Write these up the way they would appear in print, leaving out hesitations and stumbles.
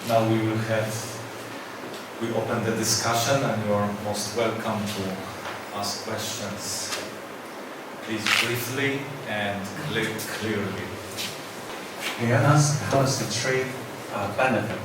Now we open the discussion, and you are most welcome to ask questions. Please briefly and clearly. May I ask, how does the trade benefit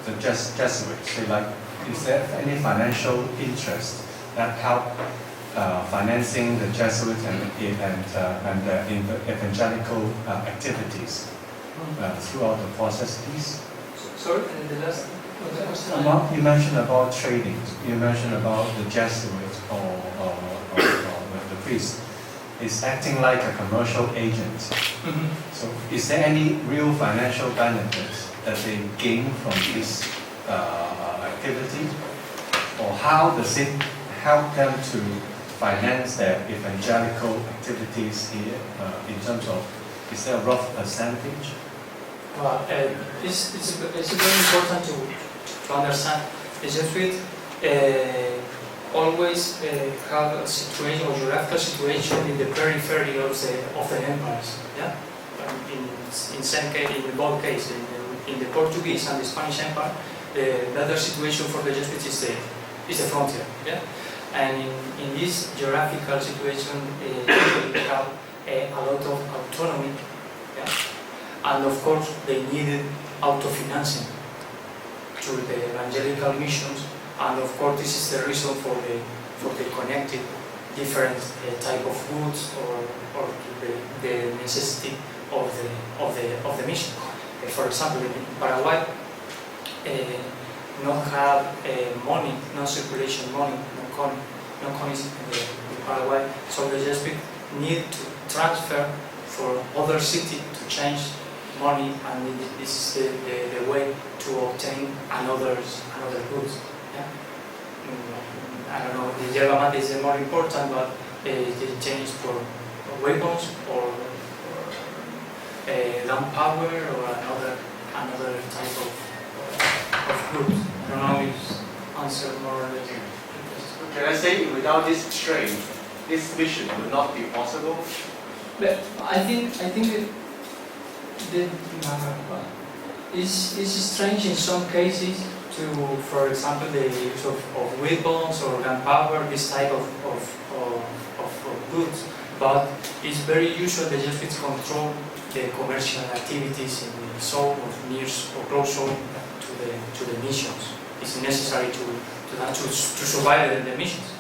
the Jesuits? So, like, is there any financial interest that help financing the Jesuits and the evangelical activities throughout the process, please? Sorry, the last. You mentioned about trading. You mentioned about the Jesuits or the priest is acting like a commercial agent. Mm-hmm. So, is there any real financial benefit that they gain from this activity, or how does it help them to finance their evangelical activities here? In terms of, is there a rough percentage? Well, it's very important to understand the Jesuits always have a situation or geographical situation in the periphery of the empires. Yeah, in some case, in both cases, in the Portuguese and the Spanish Empire, the other situation for the Jesuits is the frontier. Yeah, and in this geographical situation, they have a lot of autonomy. Yeah. And of course, they needed autofinancing through the evangelical missions, and of course, this is the reason for the connected different type of goods or the necessity of the mission. For example, in Paraguay, not have money, no circulation money, no coins in Paraguay, so the Jesuits need to transfer for other city to change money, and this is the way to obtain another goods. Yeah? I don't know, the yellow mat is more important, but they change for weapons or gunpowder or another type of goods. I don't know if answer more or less. Can I say, without this trade, this mission would not be possible? But I think it's strange in some cases to, for example, the use of weapons or gunpowder, this type of goods. But it's very usual the Jesuits control the commercial activities in the zone or near or close zone to the missions. It's necessary to survive the missions.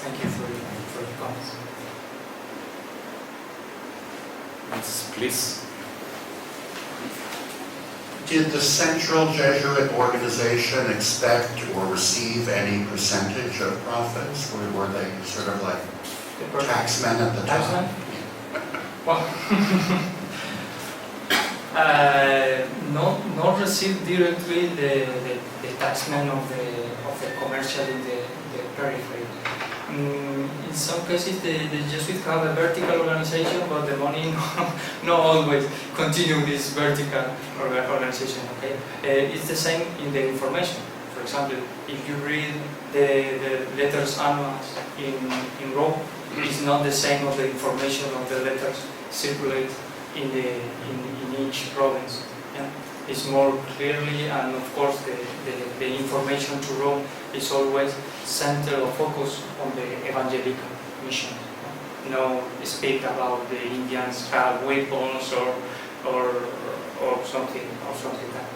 Thank you for your comments. Please. Did the Central Jesuit Organization expect or receive any percentage of profits? Or were they sort of like taxmen at the time? Well, not receive directly the taxmen of the commercial in the periphery. In some cases, the Jesuits have a vertical organization, but the money not always continue this vertical organization. Okay, it's the same in the information. For example, if you read the letters annuals in Rome, it's not the same of the information of the letters circulate in each province. Yeah? It's more clearly, and of course, the information to Rome is always center or focus on the evangelical mission. No speak about the Indians have weapons or something like that.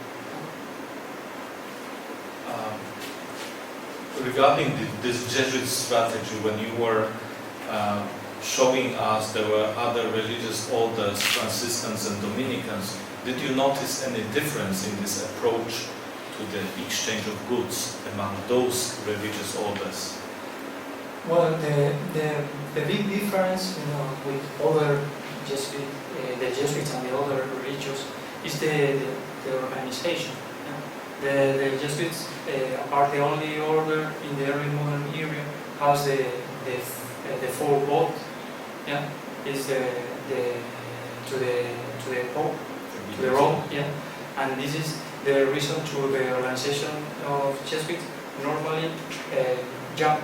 Regarding this Jesuit strategy, when you were showing us there were other religious orders, Franciscans and Dominicans, did you notice any difference in this approach to the exchange of goods among those religious orders? Well, the big difference, with other Jesuits, the Jesuits and the other religions, is the organization. The Jesuits are the only order in the early modern era has the four votes. Yeah, is to the Pope, to the Rome. Yeah, and this is the reason to the organization of Jesuits normally jump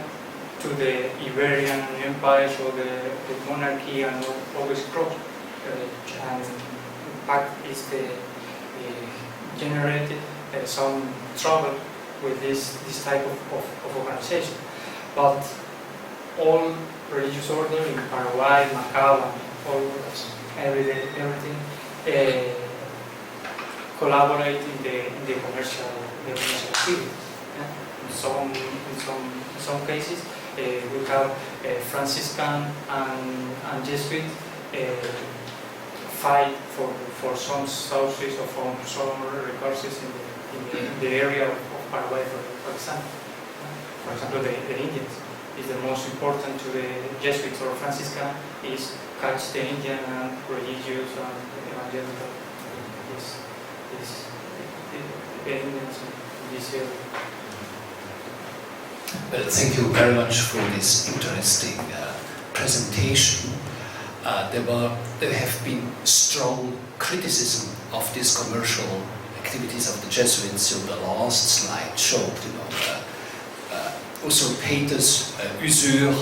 to the Iberian Empire, so the monarchy, and always cross and fact is generated some trouble with this type of organization. But all religious orders in Paraguay, Macau, and all everything collaborate in the commercial activity. Yeah? In some cases, we have Franciscan and Jesuit fight for some sources or for some resources in the area of Paraguay, for example. For example, the Indians is the most important to the Jesuits or Franciscan is catch the Indian and religious and evangelical the Indians in this area. Well, thank you very much for this interesting presentation. There have been strong criticism of these commercial activities of the Jesuits. So the last slide showed, usurpators, usure,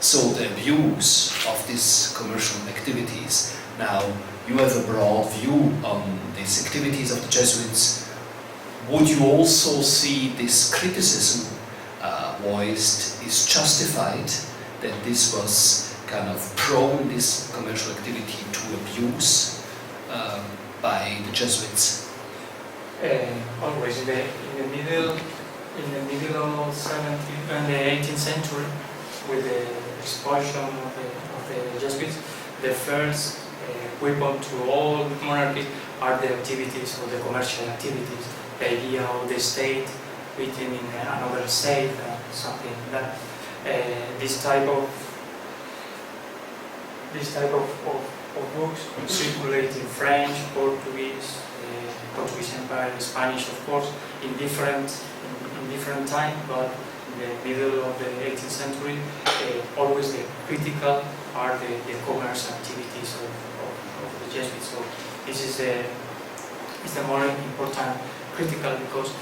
so the abuse of these commercial activities. Now, you have a broad view on these activities of the Jesuits. Would you also see this criticism voiced is justified, that this was kind of prone, this commercial activity, to abuse by the Jesuits? Always in the middle of the 18th century, with the expulsion of the Jesuits, the first weapon to all monarchies are the activities or the commercial activities. The idea of the state written in another state, something like that. This type of books circulate in French, Portuguese Empire, Spanish, of course, in different time, but in the middle of the 18th century, always the critical are the commerce activities of the Jesuits. So this is the more important critical, because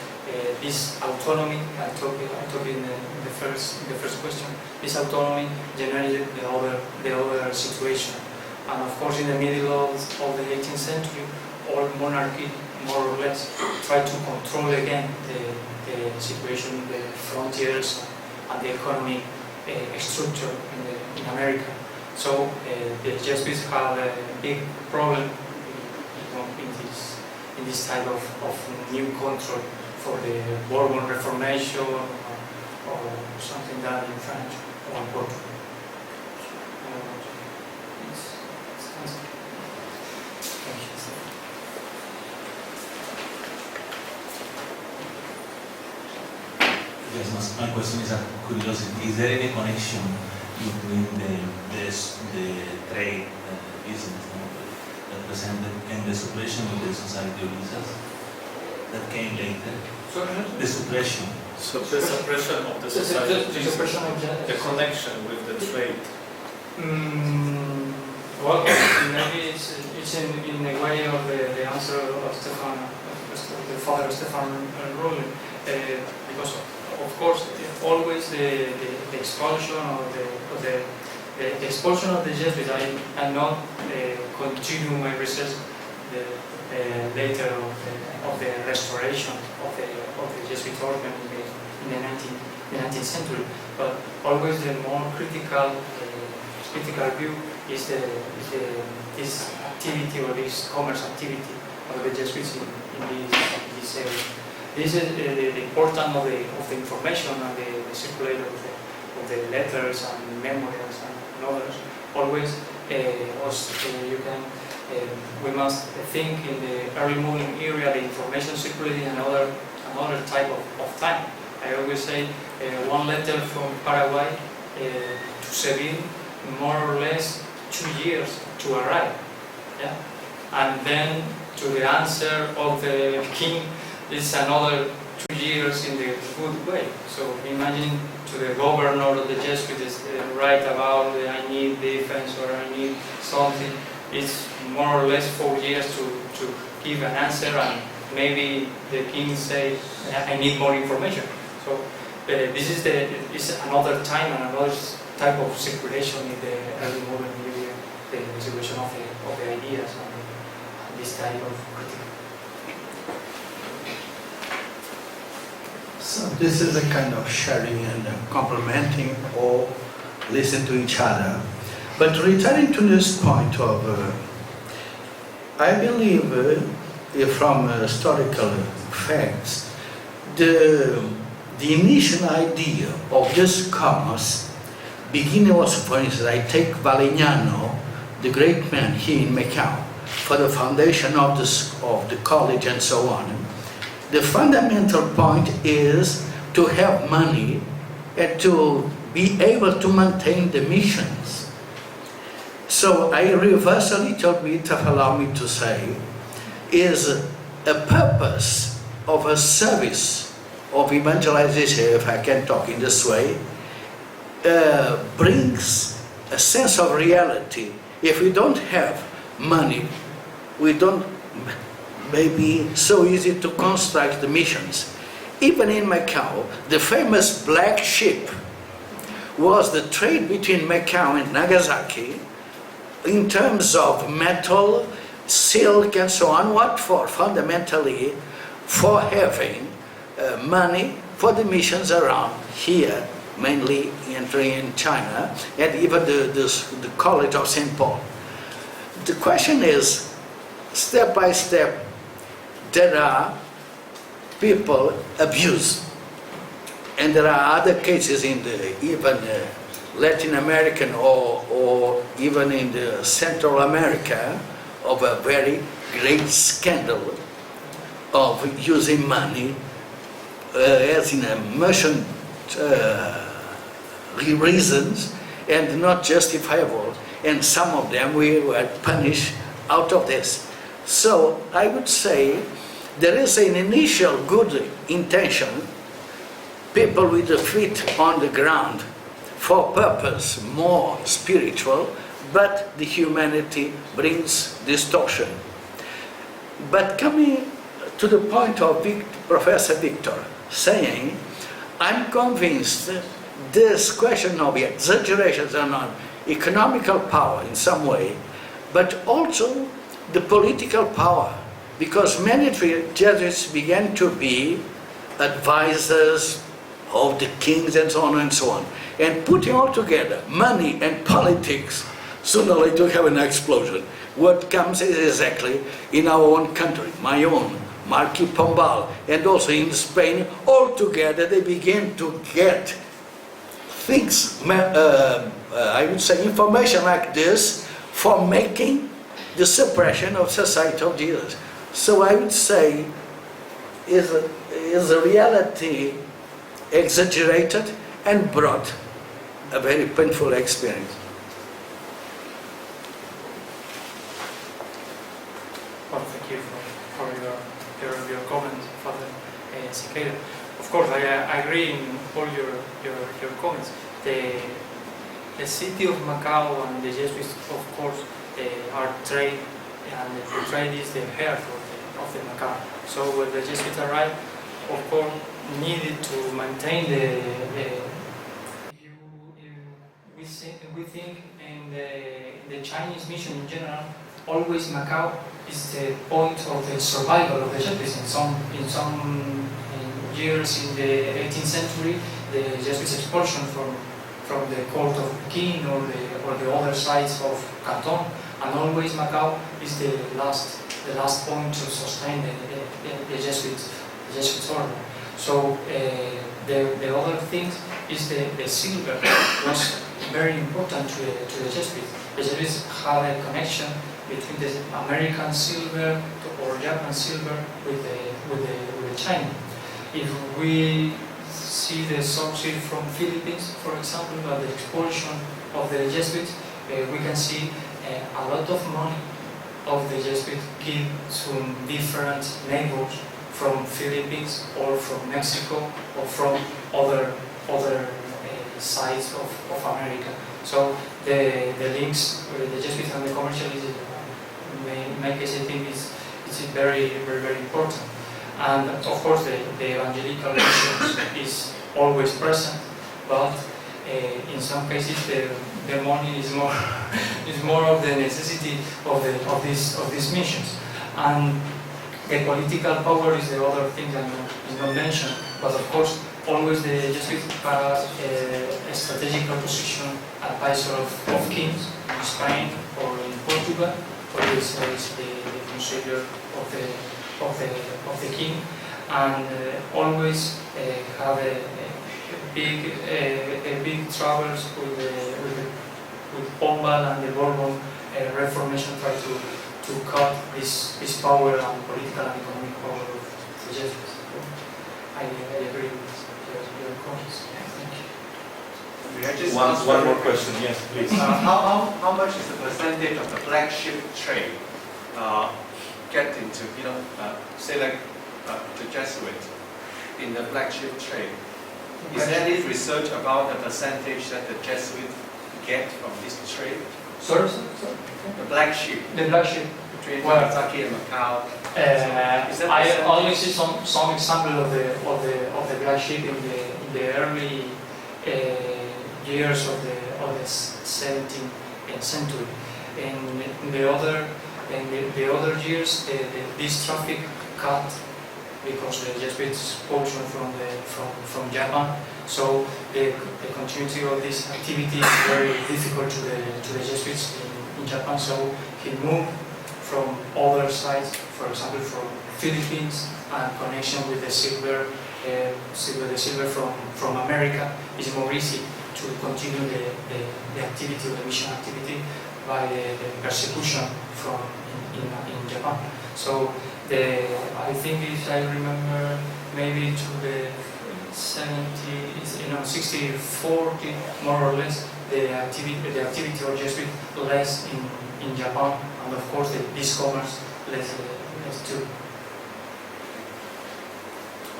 this autonomy, I talked in the first question, this autonomy generated the other situation. And of course, in the middle of the 18th century, all monarchy more or less try to control again the situation in the frontiers and the economic structure in America. So the Jesuits have a big problem in this type of new control for the Bourbon Reformation or something done in French or in Portugal. Yes, my question is a curiosity. Is there any connection between the trade business that presented and the suppression of the society of users that came later? The suppression. So the suppression of the society, the connection with the trade. Well, maybe it's in the way of the answer of Stefan, the father of Stefan Rowling, because of course always the expulsion of the expulsion of the Jesuits. I not continue my research later of the restoration of the Jesuit organ in the 19th century, but always the more critical view is this activity or this commerce activity of the Jesuits in this area. This is the importance of the information and the circulation of the letters and memoirs and others. Always, we must think in the early modern era, the information circulating another type of time. I always say one letter from Paraguay to Seville, more or less 2 years to arrive. Yeah? And then to the answer of the king is another 2 years in the good way. So imagine to the governor of the Jesuits write about I need defense or I need something. It's more or less 4 years to give an answer, and maybe the king say I need more information. So this is another time and another type of circulation in the early modern area, the circulation of the ideas and this type of critique. So this is a kind of sharing and complementing or listen to each other. But returning to this point of, I believe from historical facts, the initial idea of this commerce beginning was, for instance, I take Valignano, the great man here in Macau, for the foundation of the college and so on. The fundamental point is to have money and to be able to maintain the missions. So I reverse a little bit, if allow me to say, is a purpose of a service of evangelization, if I can talk in this way, brings a sense of reality. If we don't have money, we don't maybe so easy to construct the missions. Even in Macau, the famous black ship was the trade between Macau and Nagasaki in terms of metal, silk and so on. What for? Fundamentally for having money for the missions around here, mainly in China, and even the College of St. Paul. The question is, step by step, there are people abused, and there are other cases in even Latin American or even in the Central America of a very great scandal of using money as in a merchant reasons and not justifiable, and some of them we were punished out of this. So I would say there is an initial good intention, people with the feet on the ground for purpose more spiritual, but the humanity brings distortion. But coming to the point of Professor Victor saying, I'm convinced this question of exaggerations are not economical power in some way, but also the political power, because many Jesuits began to be advisors of the kings and so on and so on. And putting all together, money and politics, sooner or later have an explosion. What comes is exactly in our own country, my own, Marquis Pombal, and also in Spain, all together they begin to get things, I would say information like this for making the suppression of Society of Jesus. So I would say is a reality exaggerated and brought a very painful experience. Well, thank you for your comment, Father Siqueira. Of course, I agree in all your comments. The city of Macau and the Jesuits, of course, are trade, and the trade is the heart of the Macau. So when the Jesuits arrived, of course, needed to maintain we think in the Chinese mission in general, always Macau is the point of the survival of the Jesuits. In some years in the 18th century, the Jesuits expulsion from the court of King or the other sides of Canton, and always Macau is the last point to sustain the Jesuits order. So the other thing is the silver was very important to the Jesuits. The Jesuits have a connection between the American silver or Japan silver with the China. If we see the subsidy from Philippines, for example, or the expulsion of the Jesuits, we can see a lot of money of the Jesuits give to different neighbors from Philippines or from Mexico or from other sides of America. So the links with the Jesuits and the commercialism in my case I think is very important. And of course the evangelical mission is always present, but in some cases the money is more of the necessity of these missions. And the political power is the other thing that is not mentioned, but of course, always the Jesuits have a strategic position advisor of kings in Spain or in Portugal, always is the consigliere of the king, and always have a big troubles with Pombal and the Bourbon Reformation, try to cut this power and political and economic power of the Jesuits. I agree with your comments. Thank you. May I just One ask more further question, yes, please. how much is the percentage of the black sheep trade get into, say like the Jesuit in the black sheep trade? Is there any research about the percentage that the Jesuit get from this trade? Sorry? The black sheep The black sheep. between Well, Nagasaki and Macau. I only see some example of the black sheep in the early years of the 17th century. In the other years, this traffic cut because the Jesuits expulsion from Japan. So the continuity of this activity is very difficult to the Jesuits in Japan. So he moved from other sides, for example, from Philippines, and connection with the silver from America. It's more easy to continue the activity, the mission activity, by the persecution in Japan. So I think if I remember, maybe to the 60-40 more or less, the activity of Jesuit less in Japan, and of course this commerce less too.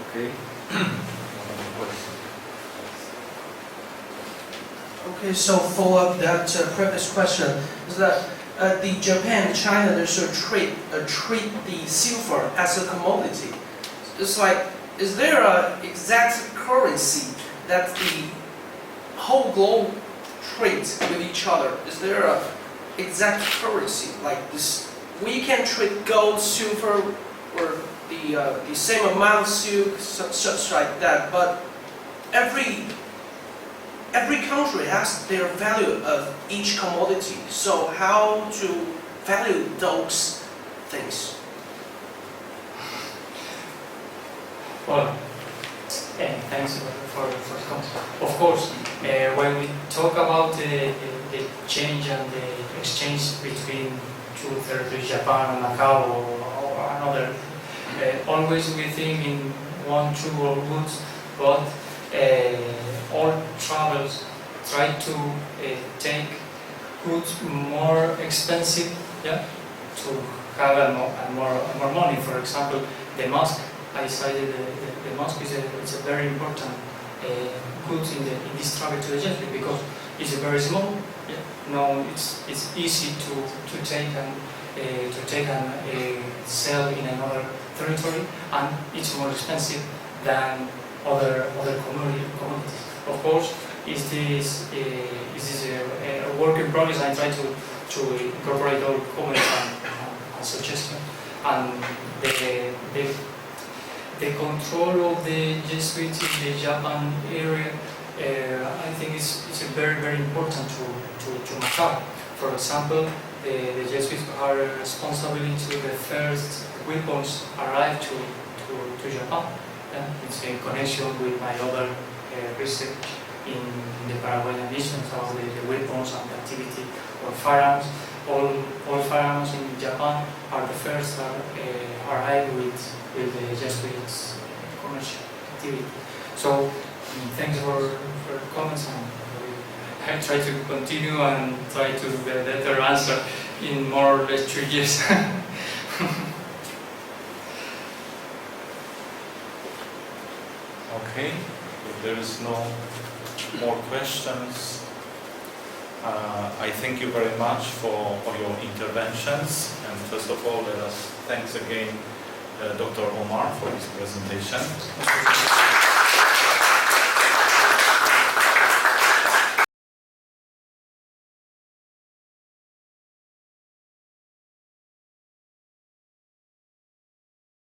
Okay. Okay, so follow up that previous question is that the Japan, China, there's a treat the silver as a commodity. It's like, is there an exact currency that the whole globe trades with each other? Is there a exact currency like this? We can trade gold, silver, or the same amount of silk, such like that. But every country has their value of each commodity. So how to value those things? Well, thanks for the comment. Of course, when we talk about the change and the exchange between two territories, Japan and Macau or another, always we think in one, two or goods, but all travels try to take goods more expensive, to have more money. For example, the mask. I decided the mask is a very important good in this travel to the Jesuit because it's very small. No, it's easy to take and sell in another territory, and it's more expensive than other commodities. Of course, is this a work in progress? I try to incorporate all comments and suggestions, and the control of the Jesuits in the Japan area, I think is very, very important to Macau. For example, the Jesuits are responsible to the first weapons arrived to Japan. It's in connection with my other research in the Paraguayan missions of the weapons and the activity of firearms. All firearms in Japan are the first that arrived with the Jesuits commercial activity. So thanks for the comments, and I try to continue and try to better answer in more or less 3 years. Okay, if there is no more questions, I thank you very much for your interventions, and first of all, let us thanks again Dr. Omar for his presentation.